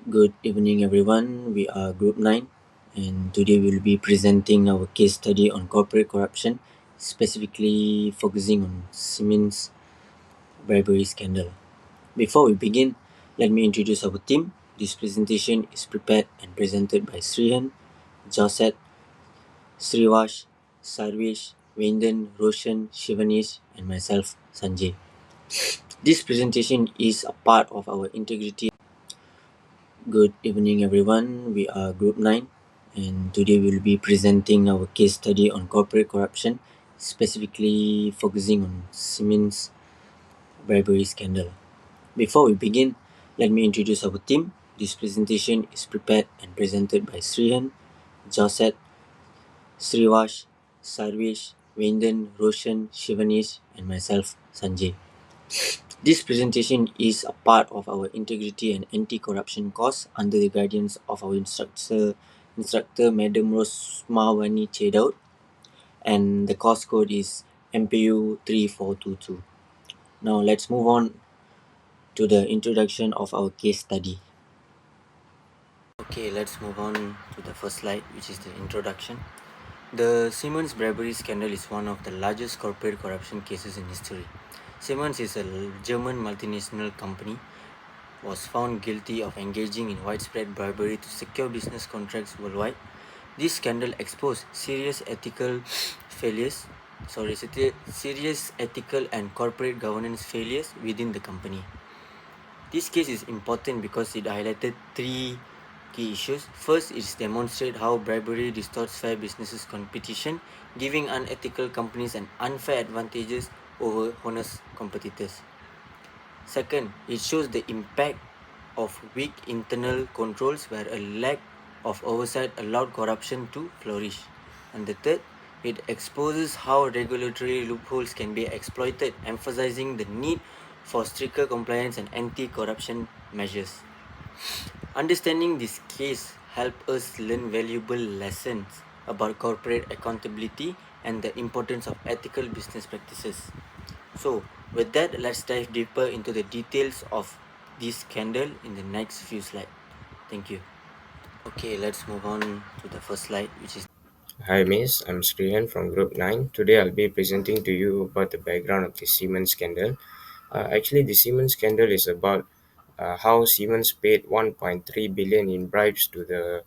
Good evening, everyone. We are Group 9, and today we'll be presenting our case study on corporate corruption, specifically focusing on Siemens bribery scandal. Before we begin, let me introduce our team. This presentation is prepared and presented by Srihan, Josette, Srivash, Sarvesh, Vendan, Roshan, Shivanish, and myself, Sanjay. This presentation is a part of our integrity. Good evening, everyone. We are Group 9, and today we'll be presenting our case study on corporate corruption, specifically focusing on Siemens bribery scandal. Before we begin, let me introduce our team. This presentation is prepared and presented by Srihan, Josette, Srivash, Sarvesh, Vendan, Roshan, Shivanish, and myself, Sanjay. This presentation is a part of our integrity and anti-corruption course under the guidance of our instructor Madam Rosmawani Chedaut, and the course code is MPU 3422. Now let's move on to the introduction of our case study. Okay, let's move on to the first slide, which is the introduction. The Siemens bribery scandal is one of the largest corporate corruption cases in history. Siemens is a German multinational company was found guilty of engaging in widespread bribery to secure business contracts worldwide. This scandal exposed serious ethical and corporate governance failures within the company. This case is important because it highlighted three key issues. First, it demonstrates how bribery distorts fair business competition, giving unethical companies an unfair advantages over honest competitors. Second, it shows the impact of weak internal controls where a lack of oversight allowed corruption to flourish. And the third, it exposes how regulatory loopholes can be exploited, emphasizing the need for stricter compliance and anti-corruption measures. Understanding this case helps us learn valuable lessons about corporate accountability and the importance of ethical business practices. So, with that, let's dive deeper into the details of this scandal in the next few slides. Thank you. Okay, let's move on to the first slide, which is Hi Miss, I'm Srihan from Group 9. Today I'll be presenting to you about the background of the Siemens scandal. Actually, the Siemens scandal is about how Siemens paid 1.3 billion in bribes to the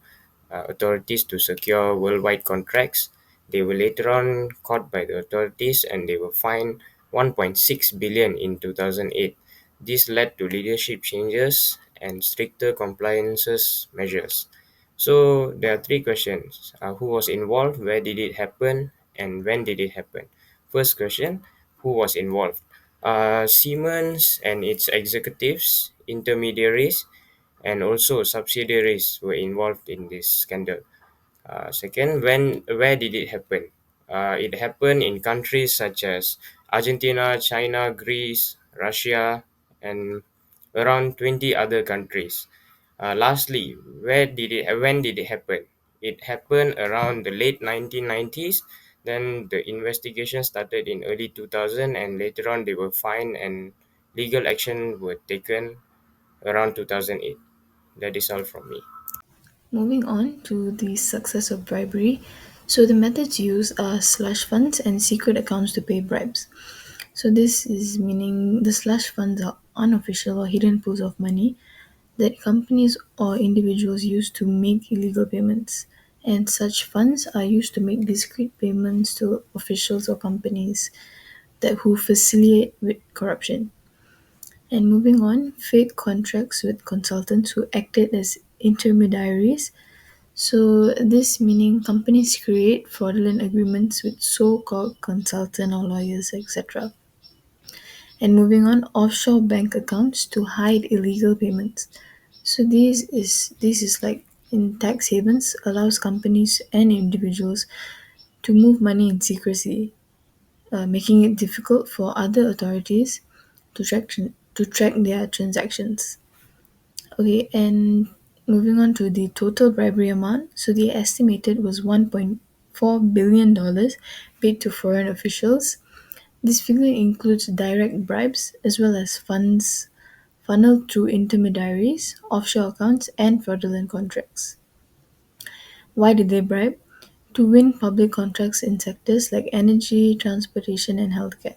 authorities to secure worldwide contracts. They were later on caught by the authorities and they were fined 1.6 billion in 2008. This led to leadership changes and stricter compliances measures. So there are three questions: who was involved, where did it happen, and when did it happen? First question: who was involved? Siemens and its executives, intermediaries, and also subsidiaries were involved in this scandal. Second, where did it happen? It happened in countries such as Argentina, China, Greece, Russia, and around 20 other countries. Lastly, when did it happen? It happened around the late 1990s. Then the investigation started in early 2000, and later on they were fined and legal action were taken around 2008. That is all from me. Moving on to the success of bribery. So the methods used are slush funds and secret accounts to pay bribes. So this is meaning the slush funds are unofficial or hidden pools of money that companies or individuals use to make illegal payments. And such funds are used to make discrete payments to officials or companies that who facilitate with corruption. And moving on, fake contracts with consultants who acted as intermediaries, so this meaning companies create fraudulent agreements with so-called consultant or lawyers, etc. And moving on, offshore bank accounts to hide illegal payments. So this is like in tax havens allows companies and individuals to move money in secrecy, making it difficult for other authorities to track their transactions. Okay, and moving on to the total bribery amount. So the estimated was $1.4 billion paid to foreign officials. This figure includes direct bribes as well as funds funneled through intermediaries, offshore accounts, and fraudulent contracts. Why did they bribe? To win public contracts in sectors like energy, transportation, and healthcare.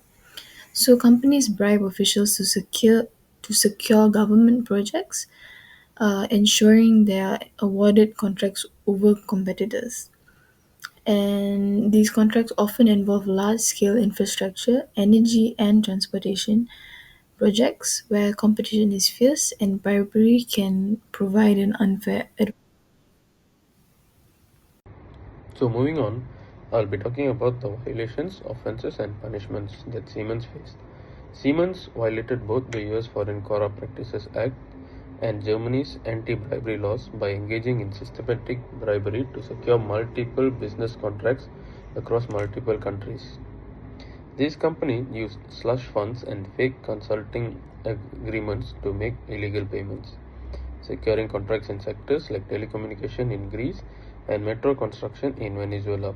So companies bribe officials to secure government projects, ensuring they are awarded contracts over competitors. And these contracts often involve large scale infrastructure, energy, and transportation projects where competition is fierce and bribery can provide an unfair So moving on, I'll be talking about the violations, offences and punishments that Siemens faced. Siemens violated both the US Foreign Corrupt Practices Act and Germany's anti-bribery laws by engaging in systematic bribery to secure multiple business contracts across multiple countries. These companies used slush funds and fake consulting agreements to make illegal payments, securing contracts in sectors like telecommunication in Greece and metro construction in Venezuela.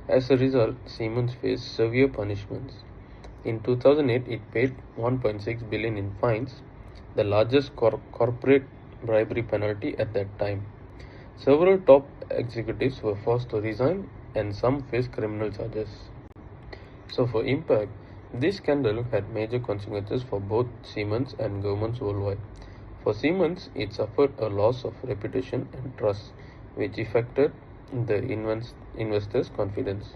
As a result, Siemens faced severe punishments. In 2008, it paid 1.6 billion in fines, the largest corporate bribery penalty at that time. Several top executives were forced to resign and some faced criminal charges. So, for impact, this scandal had major consequences for both Siemens and governments worldwide. For Siemens, it suffered a loss of reputation and trust, which affected the investors' confidence.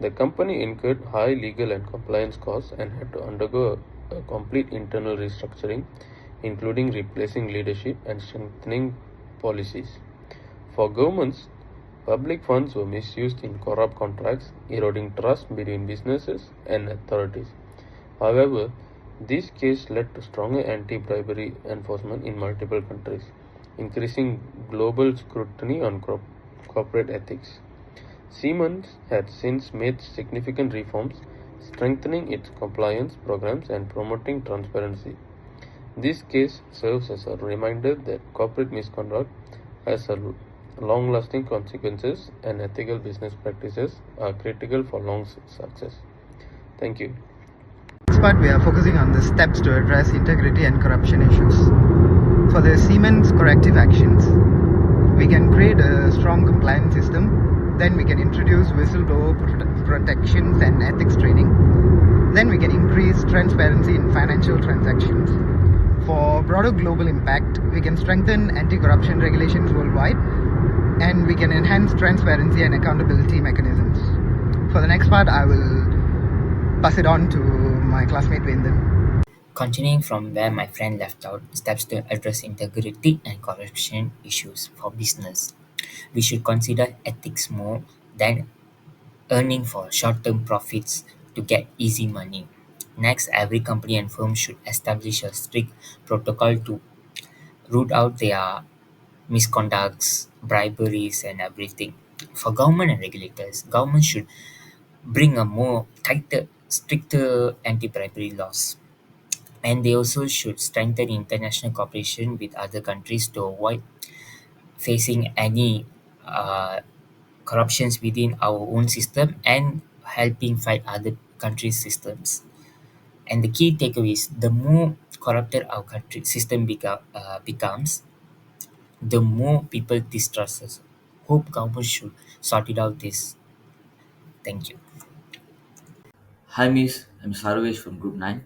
The company incurred high legal and compliance costs and had to undergo a complete internal restructuring, including replacing leadership and strengthening policies. For governments, public funds were misused in corrupt contracts, eroding trust between businesses and authorities. However, this case led to stronger anti-bribery enforcement in multiple countries, increasing global scrutiny on corporate ethics. Siemens has since made significant reforms, strengthening its compliance programs and promoting transparency. This case serves as a reminder that corporate misconduct has a long-lasting consequences and ethical business practices are critical for long success. Thank you. Next part, we are focusing on the steps to address integrity and corruption issues. For the Siemens corrective actions, we can create a strong compliance system. Then we can introduce whistleblower protections and ethics training. Then we can increase transparency in financial transactions. For broader global impact, we can strengthen anti-corruption regulations worldwide, and we can enhance transparency and accountability mechanisms. For the next part, I will pass it on to my classmate Vendan. Continuing from where my friend left out, steps to address integrity and corruption issues for business. We should consider ethics more than earning for short-term profits to get easy money. Next, every company and firm should establish a strict protocol to root out their misconducts, briberies, and everything. For government and regulators, government should bring a more tighter, stricter anti-bribery laws. And they also should strengthen international cooperation with other countries to avoid facing any uh, corruptions within our own system and helping fight other countries' systems. And the key takeaway is the more corrupted our country system becomes, the more people distrust us. Hope government should sort it out this. Thank you. Hi, Miss. I'm Sarvesh from Group 9.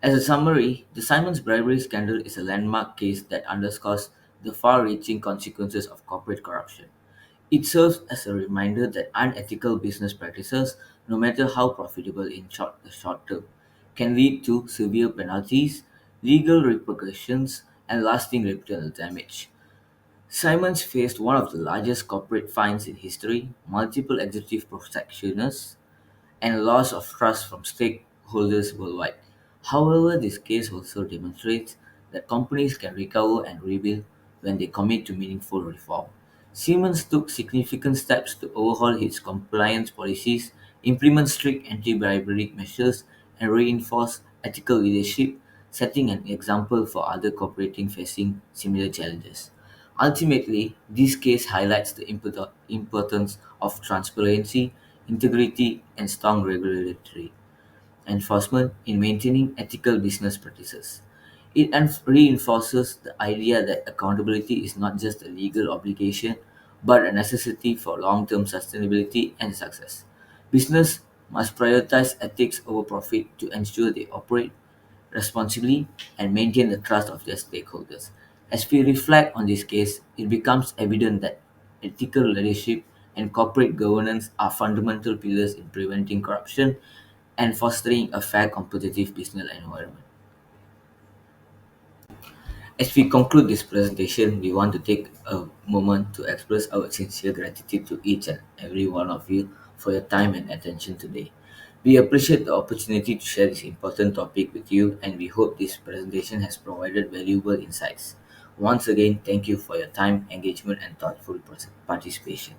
As a summary, the Siemens bribery scandal is a landmark case that underscores the far reaching consequences of corporate corruption. It serves as a reminder that unethical business practices, no matter how profitable in the short term, can lead to severe penalties, legal repercussions, and lasting reputational damage. Siemens faced one of the largest corporate fines in history, multiple executive protections, and loss of trust from stakeholders worldwide. However, this case also demonstrates that companies can recover and rebuild when they commit to meaningful reform. Siemens took significant steps to overhaul its compliance policies, implement strict anti-bribery measures, and reinforce ethical leadership, setting an example for other corporations facing similar challenges. Ultimately, this case highlights the importance of transparency, integrity, and strong regulatory enforcement in maintaining ethical business practices. It reinforces the idea that accountability is not just a legal obligation, but a necessity for long term sustainability and success. Business must prioritize ethics over profit to ensure they operate responsibly and maintain the trust of their stakeholders. As we reflect on this case, it becomes evident that ethical leadership and corporate governance are fundamental pillars in preventing corruption and fostering a fair competitive business environment. As we conclude this presentation, we want to take a moment to express our sincere gratitude to each and every one of you for your time and attention today. We appreciate the opportunity to share this important topic with you, and we hope this presentation has provided valuable insights. Once again, thank you for your time, engagement, and thoughtful participation.